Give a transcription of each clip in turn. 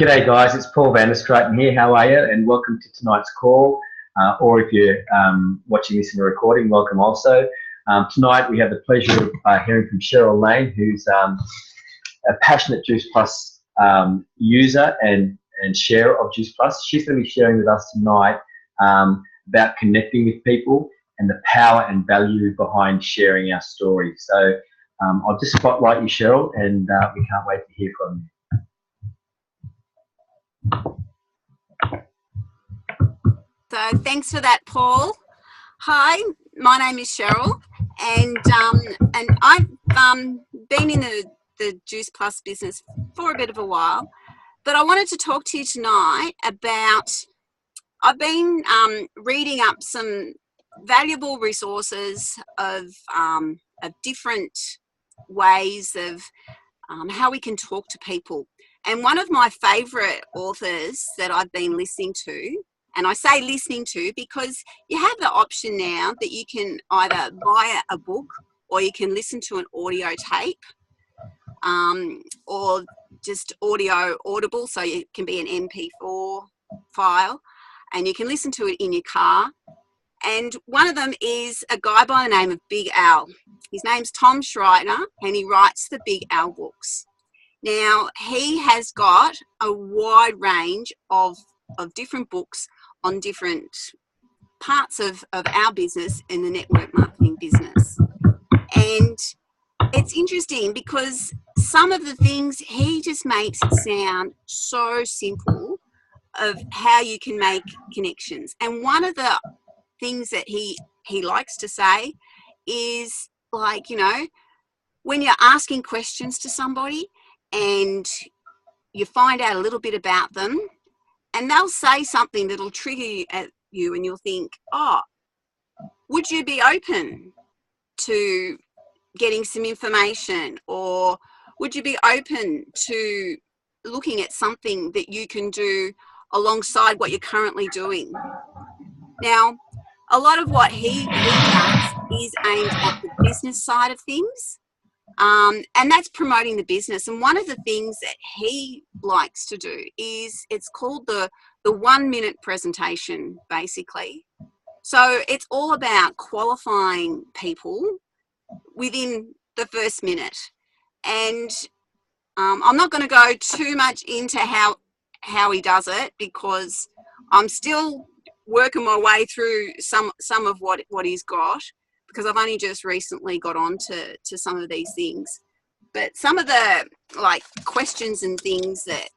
G'day guys, it's Paul Vanderstraeten here. How are you? And welcome to tonight's call. Or if you're watching this in a recording, welcome also. Tonight we have the pleasure of hearing from Cheryl Lane, who's a passionate Juice Plus user and sharer of Juice Plus. She's going to be sharing with us tonight about connecting with people and the power and value behind sharing our story. So I'll just spotlight you, Cheryl, and we can't wait to hear from you. So thanks for that, Paul. Hi, my name is Cheryl, and I've been in the Juice Plus business for a bit of a while, but I wanted to talk to you tonight about, I've been reading up some valuable resources of different ways of how we can talk to people. And one of my favourite authors that I've been listening to, and I say listening to because you have the option now that you can either buy a book or you can listen to an audio tape or just audible, so it can be an MP4 file and you can listen to it in your car. And one of them is a guy by the name of Big Al. His name's Tom Schreiner and he writes the Big Al books. Now, he has got a wide range of different books on different parts of our business in the network marketing business. And it's interesting because some of the things he just makes it sound so simple of how you can make connections. And one of the things that he likes to say is, like, you know, when you're asking questions to somebody and you find out a little bit about them and they'll say something that'll trigger you at you and you'll think, oh, would you be open to getting some information, or would you be open to looking at something that you can do alongside what you're currently doing? Now, a lot of what he does is aimed at the business side of things. And that's promoting the business. And one of the things that he likes to do is, it's called the 1 minute presentation, basically. So it's all about qualifying people within the first minute. And I'm not going to go too much into how he does it because I'm still working my way through some of what he's got, because I've only just recently got on to some of these things. But some of the questions and things that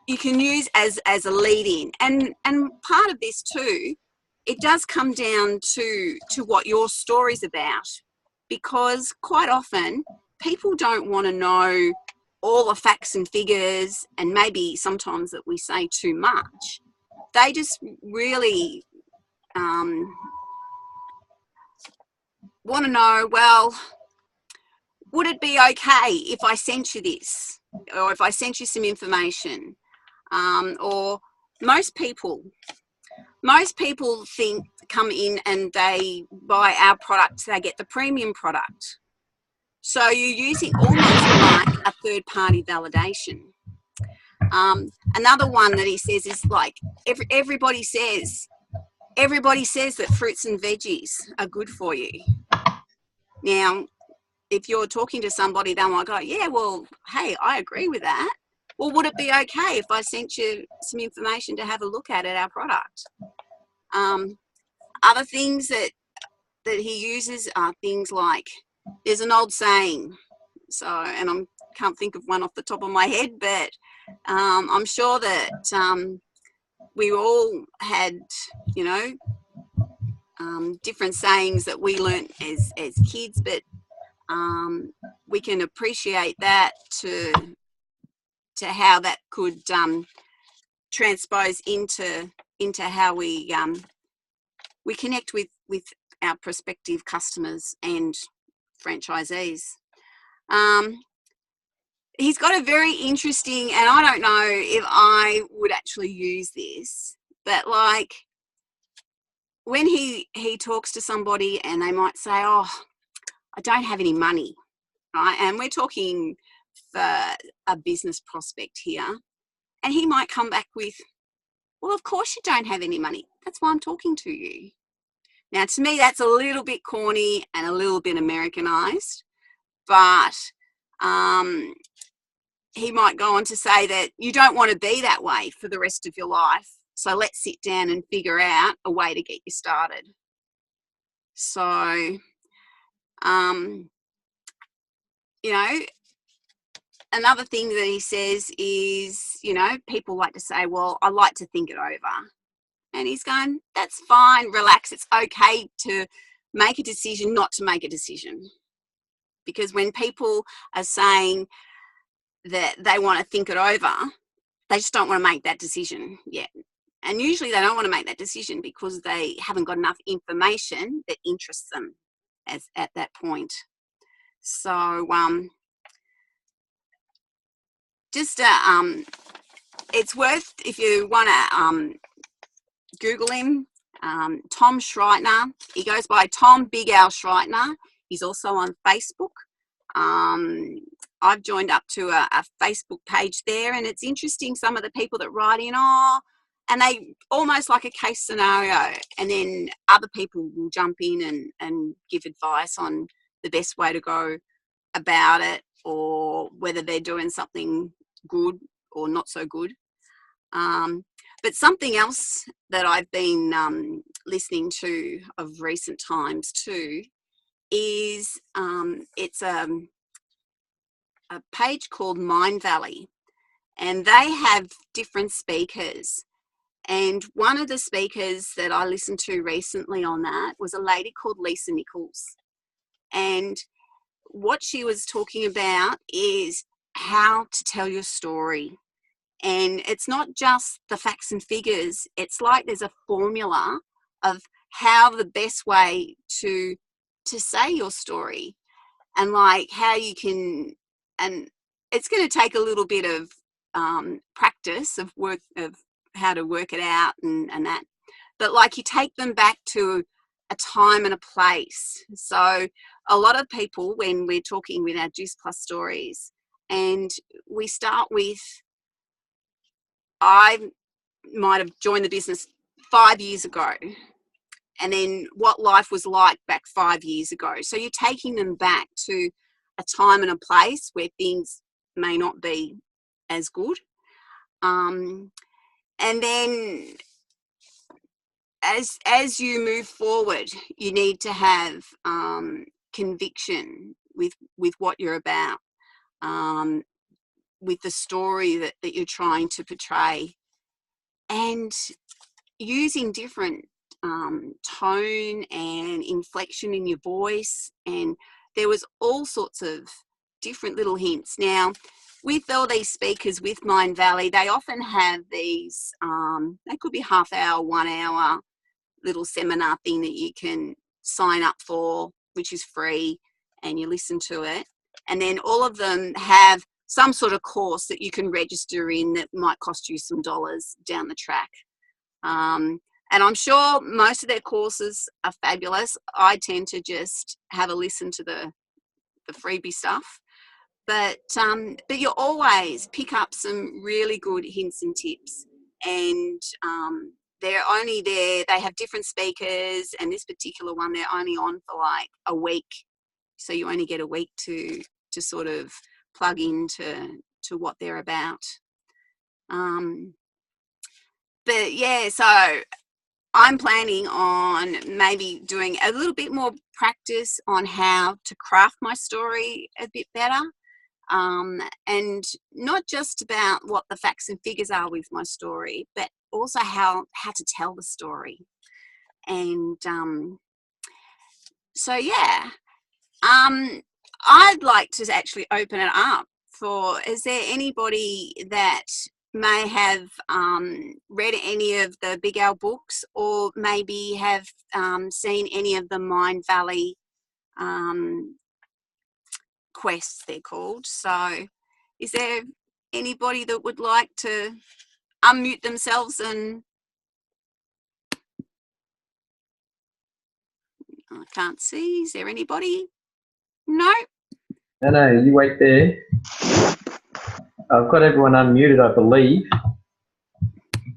you can use as a lead-in. And part of this too, it does come down to what your story's about, because quite often people don't want to know all the facts and figures, and maybe sometimes that we say too much. They just really want to know, well, would it be okay if I sent you this, or if I sent you some information? Or most people come in and they buy our product, they get the premium product. So you're using almost like a third-party validation. Another one that he says is like, everybody says that fruits and veggies are good for you. Now, if you're talking to somebody, they might go, yeah, well, hey, I agree with that. Well, would it be okay if I sent you some information to have a look at our product? Other things that he uses are things like, there's an old saying, and I can't think of one off the top of my head, but I'm sure that we all had, different sayings that we learnt as kids, but we can appreciate that to how that could transpose into how we connect with our prospective customers and franchisees. He's got a very interesting, and I don't know if I would actually use this, but like when he talks to somebody and they might say, oh, I don't have any money, right? And we're talking for a business prospect here, and he might come back with, well, of course you don't have any money. That's why I'm talking to you. Now, to me, that's a little bit corny and a little bit Americanized, but he might go on to say that you don't want to be that way for the rest of your life. So let's sit down and figure out a way to get you started. So, you know, another thing that he says is, you know, people like to say, well, I like to think it over. And he's going, that's fine, relax. It's okay to make a decision, not to make a decision. Because when people are saying that they want to think it over, they just don't want to make that decision yet. And usually they don't want to make that decision because they haven't got enough information that interests them at that point. So it's worth, if you want to Google him, Tom Schreitner. He goes by Tom Big Al Schreitner. He's also on Facebook. I've joined up to a Facebook page there, and it's interesting, some of the people that write in, and they almost like a case scenario, and then other people will jump in and give advice on the best way to go about it, or whether they're doing something good or not so good. But something else that I've been listening to of recent times too is it's a page called Mind Valley, and they have different speakers. And one of the speakers that I listened to recently on that was a lady called Lisa Nichols. And what she was talking about is how to tell your story. And it's not just the facts and figures. It's like there's a formula of how the best way to say your story, and like how you can, and it's going to take a little bit of practice of work of how to work it out and that. But like you take them back to a time and a place. So a lot of people, when we're talking with our Juice Plus stories, and we start with, I might have joined the business 5 years ago, and then what life was like back 5 years ago. So you're taking them back to a time and a place where things may not be as good. And then as you move forward, you need to have conviction with what you're about, with the story that you're trying to portray, and using different tone and inflection in your voice. And there was all sorts of different little hints. Now, with all these speakers with Mind Valley, they often have these, they could be half hour, 1 hour little seminar thing that you can sign up for, which is free, and you listen to it. And then all of them have some sort of course that you can register in that might cost you some dollars down the track. And I'm sure most of their courses are fabulous. I tend to just have a listen to the freebie stuff. But you always pick up some really good hints and tips. And they're only there, they have different speakers, and this particular one, they're only on for like a week. So you only get a week to sort of plug into what they're about. But yeah, so I'm planning on maybe doing a little bit more practice on how to craft my story a bit better. And not just about what the facts and figures are with my story, but also how to tell the story. And so yeah, I'd like to actually open it up for, is there anybody that may have read any of the Big Al books, or maybe have seen any of the Mind Valley quests, they're called. So is there anybody that would like to unmute themselves? And I can't see. Is there anybody? No? No, you wait there. I've got everyone unmuted, I believe.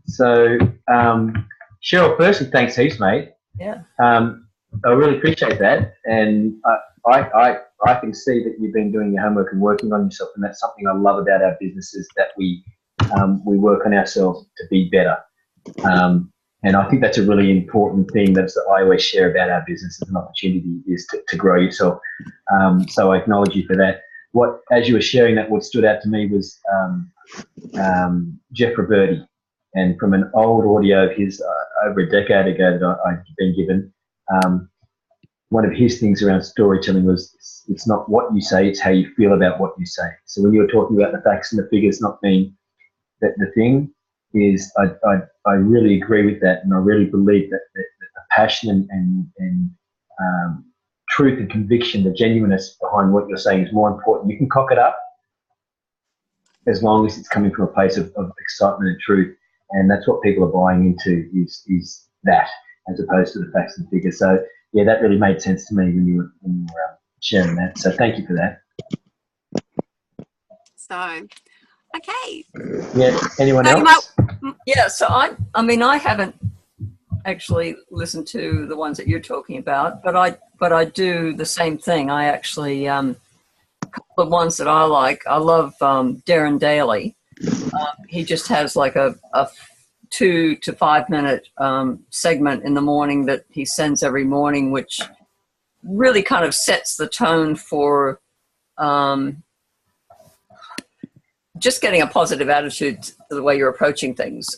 So, Cheryl, firstly, thanks heaps, mate. Yeah. I really appreciate that, and I can see that you've been doing your homework and working on yourself, and that's something I love about our businesses, that we work on ourselves to be better. And I think that's a really important thing that I always share about our business as an opportunity, is to grow yourself. So I acknowledge you for that. As you were sharing that, what stood out to me was Jeff Roberti, and from an old audio of his over a decade ago that I'd been given, one of his things around storytelling was it's not what you say, it's how you feel about what you say. So when you were talking about the facts and the figures not being that the thing is, I really agree with that, and I really believe that the passion and truth and conviction, the genuineness behind what you're saying is more important. You can cock it up as long as it's coming from a place of excitement and truth, and that's what people are buying into, is that, as opposed to the facts and figures. So yeah, that really made sense to me when you were sharing that. So thank you for that. So, okay. Yeah. Anyone else? Yeah. So I mean, I haven't actually listened to the ones that you're talking about, but I do the same thing. I actually, a couple of ones that I like. I love Darren Daly. He just has like a 2 to 5 minute segment in the morning that he sends every morning, which really kind of sets the tone for just getting a positive attitude to the way you're approaching things.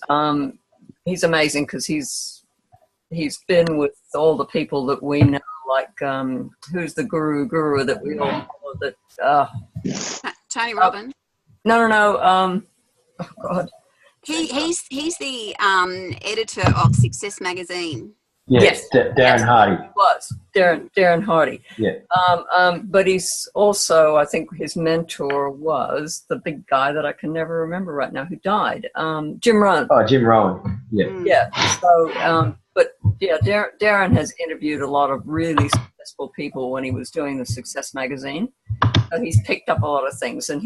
He's amazing because he's been with all the people that we know, like who's the guru that we all follow, that Tony Robbins. No. Oh God. He's the editor of Success Magazine. Yes, Darren Hardy. He was Darren Hardy. Yeah. But he's also, I think his mentor was the big guy that I can never remember right now who died, Jim Rohn. Oh, Jim Rohn. Yeah. Yeah. So, but yeah, Darren has interviewed a lot of really successful people when he was doing the Success Magazine. So he's picked up a lot of things, and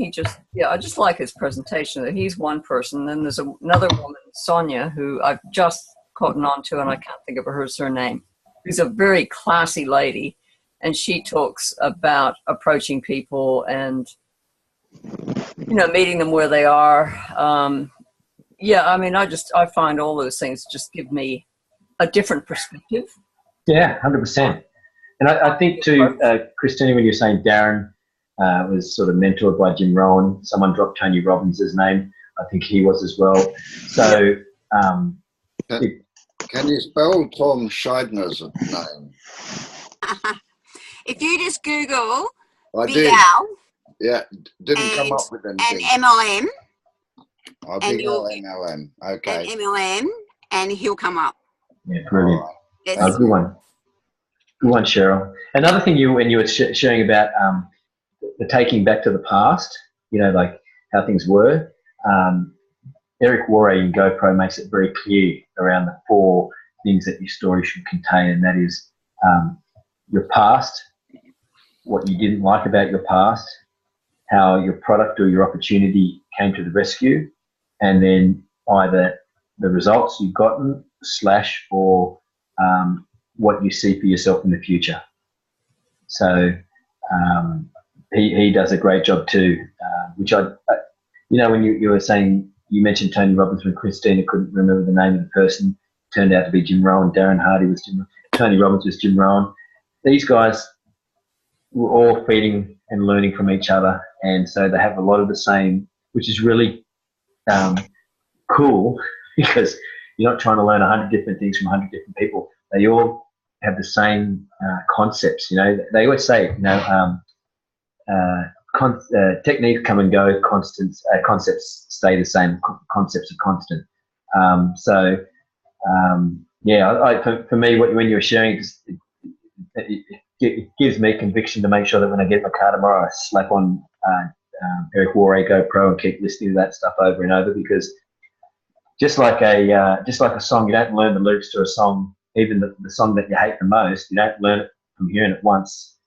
I just like his presentation. That he's one person. Then there's another woman, Sonia, who I've just caught on to, and I can't think of her surname. She's a very classy lady, and she talks about approaching people and, meeting them where they are. I mean, I find all those things just give me a different perspective. Yeah, 100%. And I think too, Christina, when you're saying Darren was sort of mentored by Jim Rohn, someone dropped Tony Robbins' name. I think he was as well. So, can you spell Tom Scheidner's name? If you just Google Big Al. Yeah, didn't come up with anything. And MLM. Oh, Big Al MLM. Okay. And MLM, and he'll come up. Yeah, brilliant. Right. Yes. Good one. Good one, Cheryl. Another thing when you were sharing about the taking back to the past, like how things were, Eric Worre in GoPro makes it very clear around the 4 things that your story should contain, and that is your past, what you didn't like about your past, how your product or your opportunity came to the rescue, and then either the results you've gotten / or what you see for yourself in the future. So he does a great job too, which when you were saying, you mentioned Tony Robbins when Christina couldn't remember the name of the person, turned out to be Jim Rohn. Darren Hardy was Tony Robbins was Jim Rohn. These guys were all feeding and learning from each other, and so they have a lot of the same, which is really cool, because you're not trying to learn 100 different things from 100 different people. They all have the same concepts. They always say, techniques come and go, concepts stay the same. Concepts are constant. For me, when you were sharing, it gives me conviction to make sure that when I get in my car tomorrow, I slap on Eric Worre GoPro and keep listening to that stuff over and over, because just like a song, you don't learn the lyrics to a song, even the song that you hate the most. You don't learn it from hearing it once.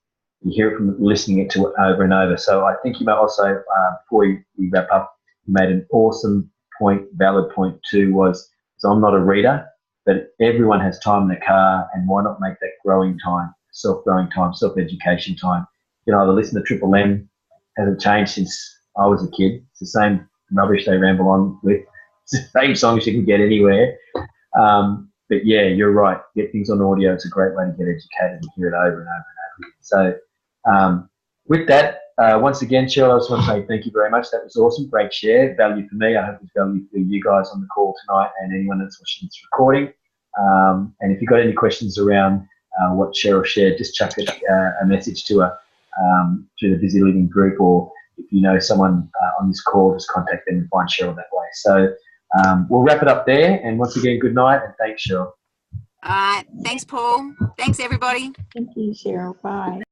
you hear it from listening it to it over and over. So I think you might also, before we wrap up, you made an awesome point, valid point too, was, so I'm not a reader, but everyone has time in the car, and why not make that growing time, self-growing time, self-education time? You know, either listen to Triple M, hasn't changed since I was a kid. It's the same rubbish they ramble on with. It's the same songs you can get anywhere. But yeah, you're right. Get things on audio. It's a great way to get educated and hear it over and over and over. So with that, once again, Cheryl, I just want to say thank you very much. That was awesome. Great share. Value for me. I hope it's value for you guys on the call tonight and anyone that's watching this recording. And if you've got any questions around what Cheryl shared, just chuck a message to her through the Busy Living group, or if you know someone on this call, just contact them and find Cheryl that way. So we'll wrap it up there. And once again, good night and thanks, Cheryl. All right. Thanks, Paul. Thanks, everybody. Thank you, Cheryl. Bye.